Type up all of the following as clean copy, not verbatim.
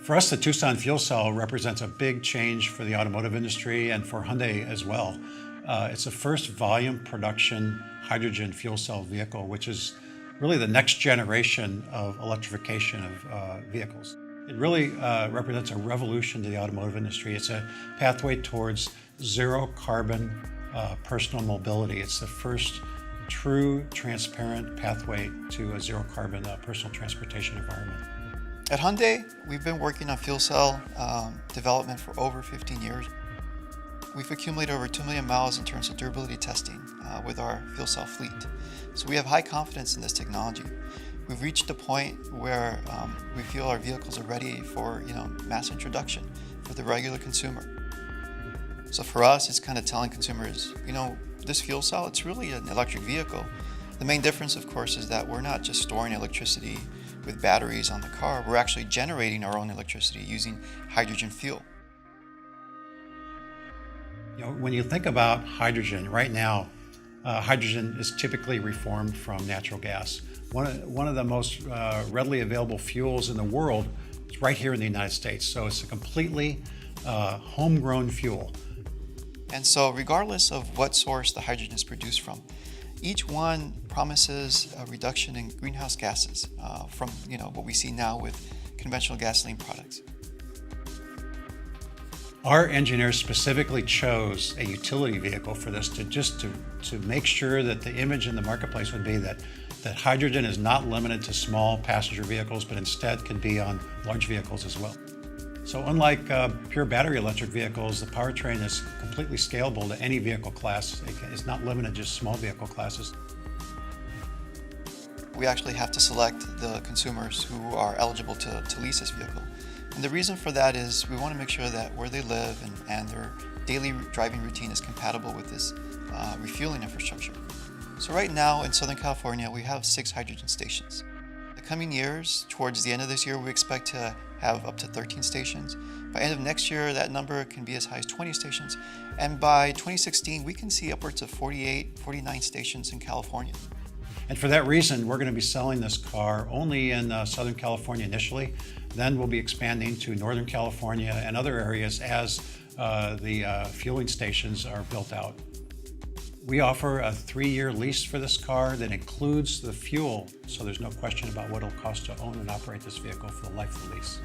For us, the Tucson fuel cell represents a big change for the automotive industry and for Hyundai as well. It's the first volume production hydrogen fuel cell vehicle, which is really the next generation of electrification of vehicles. It really represents a revolution to the automotive industry. It's a pathway towards zero carbon personal mobility. It's the first true transparent pathway to a zero carbon personal transportation environment. At Hyundai, we've been working on fuel cell development for over 15 years. We've accumulated over 2 million miles in terms of durability testing with our fuel cell fleet. So we have high confidence in this technology. We've reached a point where we feel our vehicles are ready for mass introduction for the regular consumer. So for us, it's kind of telling consumers, this fuel cell, it's really an electric vehicle. The main difference, of course, is that we're not just storing electricity with batteries on the car. We're actually generating our own electricity using hydrogen fuel. When you think about hydrogen, right now, hydrogen is typically reformed from natural gas. One of the most readily available fuels in the world is right here in the United States. So it's a completely homegrown fuel. And so regardless of what source the hydrogen is produced from, each one promises a reduction in greenhouse gases from what we see now with conventional gasoline products. Our engineers specifically chose a utility vehicle for this to make sure that the image in the marketplace would be that hydrogen is not limited to small passenger vehicles, but instead can be on large vehicles as well. So unlike pure battery electric vehicles, the powertrain is completely scalable to any vehicle class. It's not limited to just small vehicle classes. We actually have to select the consumers who are eligible to lease this vehicle. And the reason for that is we want to make sure that where they live and their daily driving routine is compatible with this refueling infrastructure. So right now in Southern California, we have 6 hydrogen stations. In the coming years, towards the end of this year, we expect to have up to 13 stations. By end of next year, that number can be as high as 20 stations. And by 2016, we can see upwards of 48, 49 stations in California. And for that reason, we're going to be selling this car only in Southern California initially. Then we'll be expanding to Northern California and other areas as the fueling stations are built out. We offer a 3-year lease for this car that includes the fuel, so there's no question about what it'll cost to own and operate this vehicle for the life of the lease.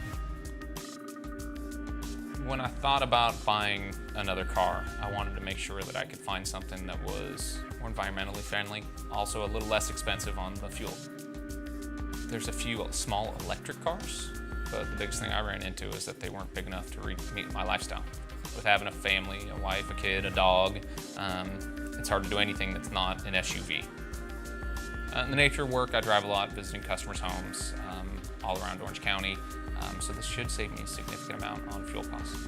When I thought about buying another car, I wanted to make sure that I could find something that was more environmentally friendly, also a little less expensive on the fuel. There's a few small electric cars, but the biggest thing I ran into is that they weren't big enough to meet my lifestyle. With having a family, a wife, a kid, a dog, it's hard to do anything that's not an SUV. In the nature of work, I drive a lot, visiting customers' homes all around Orange County, so this should save me a significant amount on fuel costs.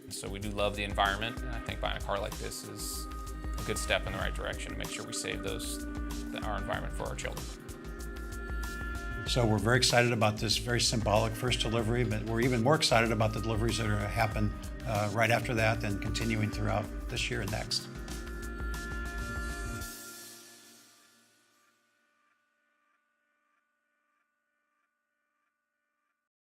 So we do love the environment, and I think buying a car like this is a good step in the right direction to make sure we save our environment for our children. So we're very excited about this very symbolic first delivery, but we're even more excited about the deliveries that are going to happen right after that and continuing throughout this year and next.